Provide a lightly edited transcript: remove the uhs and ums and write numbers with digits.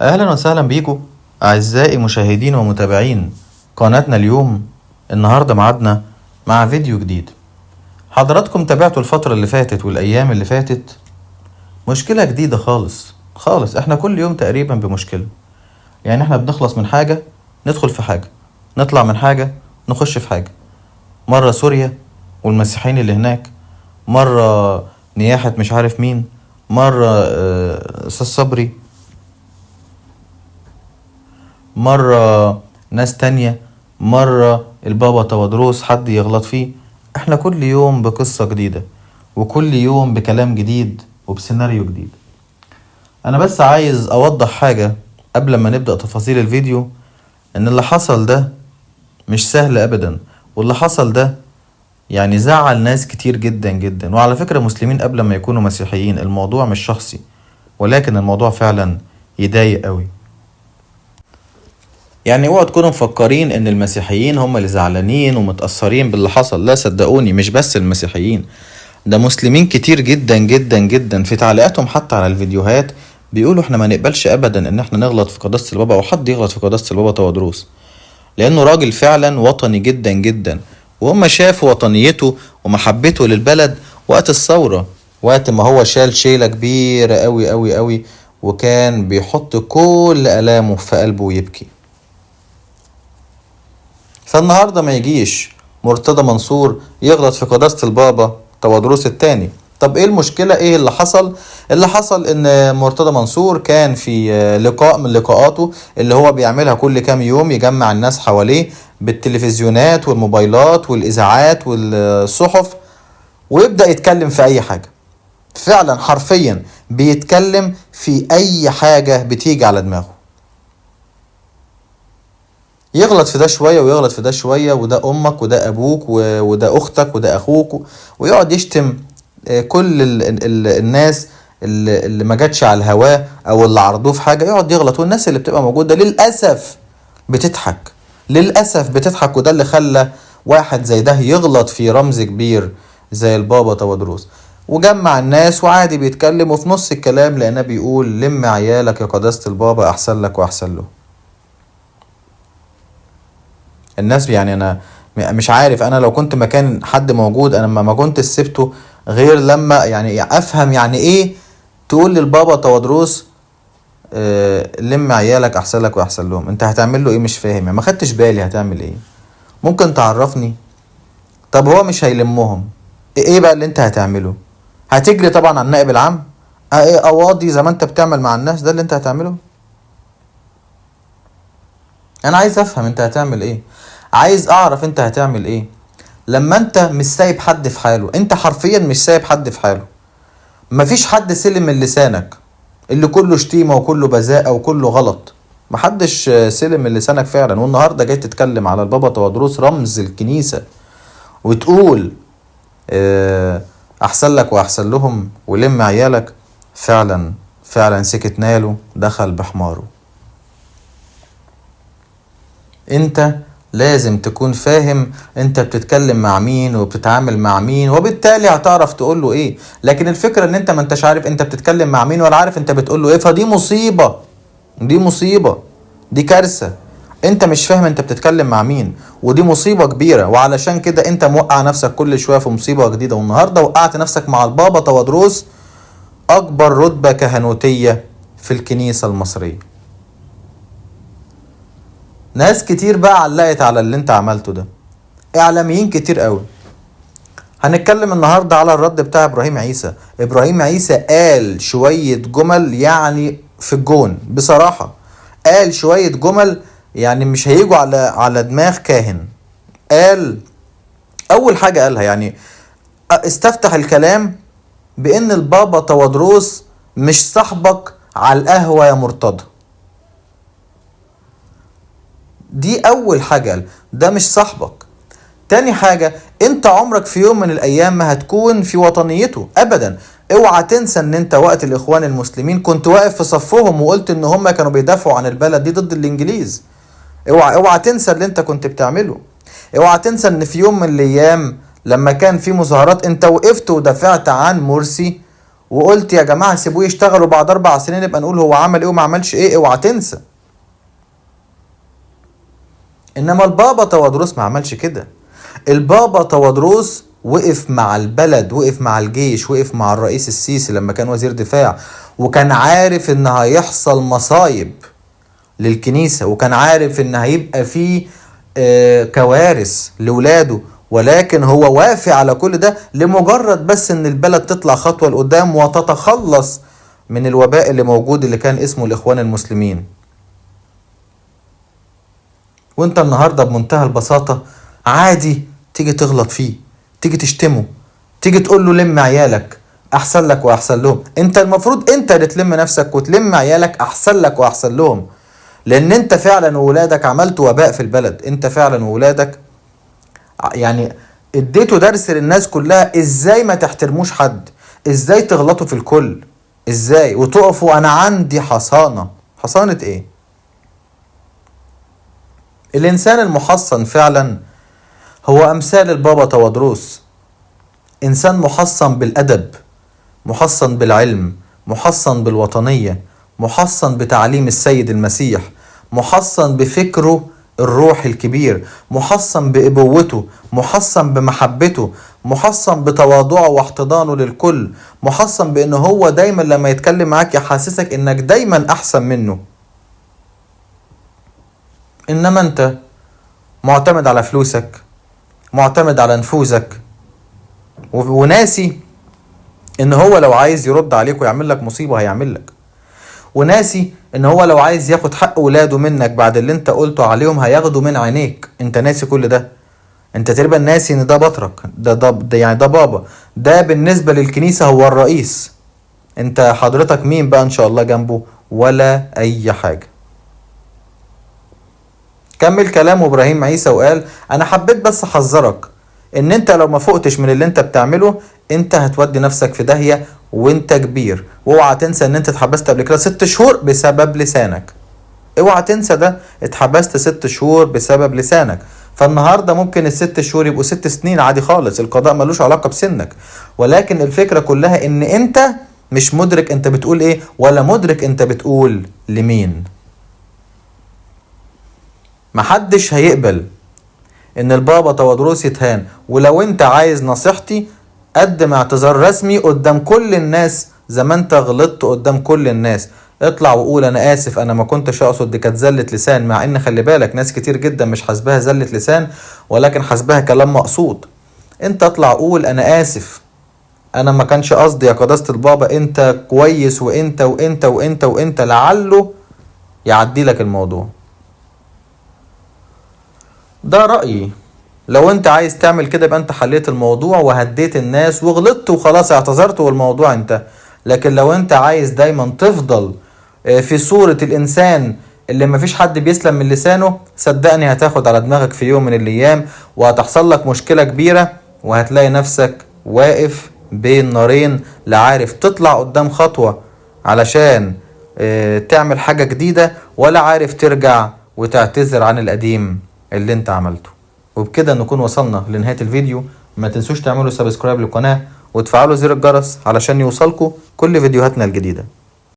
أهلا وسهلا بيكم أعزائي مشاهدين ومتابعين قناتنا اليوم. النهاردة معادنا مع فيديو جديد. حضراتكم تابعتوا الفترة اللي فاتت والأيام اللي فاتت مشكلة جديدة خالص خالص. احنا كل يوم تقريبا بمشكلة، يعني احنا بنخلص من حاجة ندخل في حاجة، نطلع من حاجة نخش في حاجة. مرة سوريا والمسيحيين اللي هناك، مرة نياحة مش عارف مين، مرة أستاذ صبري، مرة ناس تانية، مرة البابا تودروس حد يغلط فيه. احنا كل يوم بقصة جديدة وكل يوم بكلام جديد وبسيناريو جديد. انا بس عايز اوضح حاجة قبل ما نبدأ تفاصيل الفيديو، ان اللي حصل ده مش سهل ابدا، واللي حصل ده يعني زعل ناس كتير جدا جدا. وعلى فكرة مسلمين قبل ما يكونوا مسيحيين، الموضوع مش شخصي ولكن الموضوع فعلا يضايق قوي. يعني اوعوا تكونوا مفكرين ان المسيحيين هم اللي زعلانين ومتأثرين باللي حصل، لا صدقوني، مش بس المسيحيين، ده مسلمين كتير جدا جدا جدا في تعليقاتهم حتى على الفيديوهات بيقولوا احنا ما نقبلش ابدا ان احنا نغلط في قداسة البابا او حد يغلط في قداسة البابا تودروس، لانه راجل فعلا وطني جدا جدا. وهم شافوا وطنيته ومحبته للبلد وقت الثورة، وقت ما هو شال شيلة كبيرة قوي قوي قوي، وكان بيحط كل آلامه في قلبه ويبكي. فالنهاردة ما يجيش مرتضى منصور يغلط في قداسة البابا تودروس التاني. طب ايه المشكلة؟ ايه اللي حصل؟ اللي حصل ان مرتضى منصور كان في لقاء من لقاءاته اللي هو بيعملها كل كام يوم، يجمع الناس حواليه بالتلفزيونات والموبايلات والإذاعات والصحف، ويبدأ يتكلم في أي حاجة. فعلا حرفيا بيتكلم في أي حاجة بتيجي على دماغه، يغلط في ده شوية ويغلط في ده شوية، وده أمك وده أبوك وده أختك وده أخوك، ويقعد يشتم كل الناس اللي ما جاتش على الهواه أو اللي عرضوه في حاجة، يقعد يغلط. والناس اللي بتبقى موجودة للأسف بتضحك، للأسف بتضحك. وده اللي خلى واحد زي ده يغلط في رمز كبير زي البابا تودروس، وجمع الناس وعادي بيتكلم، وفي نص الكلام لقيناه بيقول لم عيالك يا قداسة البابا، أحسن لك وأحسن له. الناس يعني انا مش عارف، انا لو كنت مكان حد موجود انا ما كنت سبته غير لما يعني افهم يعني ايه تقول للبابا تودروس لم عيالك احسن لك واحسن لهم. انت هتعمل له ايه؟ مش فاهم يعني، ما خدتش بالي هتعمل ايه. ممكن تعرفني؟ طب هو مش هيلمهم، ايه بقى اللي انت هتعمله؟ هتجري طبعا على النائب العام؟ ايه قواضي زي ما انت بتعمل مع الناس؟ ده اللي انت هتعمله؟ انا عايز افهم انت هتعمل ايه، عايز اعرف انت هتعمل ايه لما انت مش سايب حد في حاله. انت حرفيا مش سايب حد في حاله، مفيش حد سلم من لسانك اللي كله شتيمة وكله بذاءة وكله غلط. محدش سلم من لسانك فعلا. والنهاردة جاي تتكلم على البابا تودروس رمز الكنيسة وتقول احسن لك واحسن لهم ولم عيالك. فعلا فعلا سكت ناله دخل بحماره. انت لازم تكون فاهم انت بتتكلم مع مين وبتتعامل مع مين، وبالتالي هتعرف تقوله ايه. لكن الفكرة ان انت ما انتش عارف انت بتتكلم مع مين ولا عارف انت بتقوله ايه، فدي مصيبة، دي مصيبة، دي كارثة. انت مش فاهم انت بتتكلم مع مين، ودي مصيبة كبيرة. وعلشان كده انت موقع نفسك كل شوية في مصيبة جديدة، والنهاردة وقعت نفسك مع البابا تودروس، اكبر رتبة كهنوتية في الكنيسة المصرية. ناس كتير بقى علقت على اللي انت عملته ده، اعلاميين كتير قوي. هنتكلم النهاردة على الرد بتاع ابراهيم عيسى. ابراهيم عيسى قال شوية جمل يعني في الجون بصراحة، قال شوية جمل يعني مش هيجوا على دماغ كاهن. قال اول حاجة قالها يعني استفتح الكلام بان البابا تودروس مش صاحبك على القهوة يا مرتضى. دي اول حاجة قال، ده مش صاحبك. تاني حاجة، انت عمرك في يوم من الايام ما هتكون في وطنيته ابدا. اوعى تنسى ان انت وقت الاخوان المسلمين كنت واقف في صفهم وقلت ان هم كانوا بيدافعوا عن البلد دي ضد الانجليز. اوعى تنسى اللي انت كنت بتعمله. اوعى تنسى ان في يوم من الايام لما كان في مظاهرات انت وقفت ودافعت عن مرسي وقلت يا جماعة سيبوه يشتغل وبعد 4 سنين نبقى نقول هو عمل ايه وما عملش ايه. اوعى تنسى. انما البابا تودروس ما عملش كده. البابا تودروس وقف مع البلد، وقف مع الجيش، وقف مع الرئيس السيسي لما كان وزير دفاع، وكان عارف ان هيحصل مصايب للكنيسة، وكان عارف ان هيبقى فيه كوارث لولاده، ولكن هو وافق على كل ده لمجرد بس ان البلد تطلع خطوة لقدام وتتخلص من الوباء اللي موجود اللي كان اسمه الاخوان المسلمين. وانت النهاردة بمنتهى البساطة عادي تيجي تغلط فيه، تيجي تشتمه، تيجي تقول له لم عيالك احسن لك واحسن لهم. انت المفروض انت اللي تلم نفسك وتلم عيالك احسن لك واحسن لهم، لان انت فعلا وولادك عملت وباء في البلد. انت فعلا وولادك يعني اديته درس للناس كلها ازاي ما تحترموش حد، ازاي تغلطوا في الكل، ازاي وتقفوا انا عندي حصانة. حصانة ايه؟ الانسان المحصن فعلا هو امثال البابا تودروس، انسان محصن بالادب، محصن بالعلم، محصن بالوطنية، محصن بتعليم السيد المسيح، محصن بفكره الروحي الكبير، محصن بإبوته، محصن بمحبته، محصن بتواضعه واحتضانه للكل، محصن بأنه هو دايما لما يتكلم معاك يحسسك انك دايما احسن منه. انما انت معتمد على فلوسك، معتمد على نفوذك، وناسي ان هو لو عايز يرد عليك ويعمل لك مصيبة هيعمل لك، وناسي ان هو لو عايز ياخد حق ولاده منك بعد اللي انت قلته عليهم هياخده من عينيك. انت ناسي كل ده. انت تقريبا ناسي ان ده بطرك، ده يعني ده بابا، ده بالنسبة للكنيسة هو الرئيس. انت حضرتك مين بقى ان شاء الله جنبه؟ ولا اي حاجة. كمل كلامه ابراهيم عيسى وقال انا حبيت بس احذرك ان انت لو ما فقتش من اللي انت بتعمله انت هتودي نفسك في داهية وانت كبير. واوعى تنسى ان انت اتحبست قبل كده 6 شهور بسبب لسانك. اوعى تنسى ده، اتحبست 6 شهور بسبب لسانك. فالنهاردة ممكن ال6 شهور يبقوا 6 سنين عادي خالص، القضاء ملوش علاقة بسنك. ولكن الفكرة كلها ان انت مش مدرك انت بتقول ايه، ولا مدرك انت بتقول لمين. محدش هيقبل ان البابا تودروس يتهان. ولو انت عايز نصيحتي قدم اعتذار رسمي قدام كل الناس زي ما انت غلطت قدام كل الناس. اطلع وقول انا اسف، انا ما كنتش اقصد، دي كانت زلة لسان. مع ان خلي بالك ناس كتير جدا مش حاسباها زلة لسان ولكن حاسباها كلام مقصود. انت اطلع قول انا اسف، انا ما كانش قصدي يا قداسة البابا، انت كويس وانت وانت وانت وانت، لعله يعدي لك الموضوع. ده رأيي. لو انت عايز تعمل كده يبقى انت حليت الموضوع وهديت الناس وغلطت وخلاص اعتذرت والموضوع انتهى. لكن لو انت عايز دايما تفضل في صورة الانسان اللي مفيش حد بيسلم من لسانه، صدقني هتاخد على دماغك في يوم من الايام وهتحصل لك مشكلة كبيرة، وهتلاقي نفسك واقف بين نارين، لا عارف تطلع قدام خطوة علشان تعمل حاجة جديدة، ولا عارف ترجع وتعتذر عن القديم اللي انت عملته. وبكده نكون وصلنا لنهاية الفيديو. ما تنسوش تعملوا سبسكرايب للقناة وتفعلوا زر الجرس علشان يوصلكوا كل فيديوهاتنا الجديدة.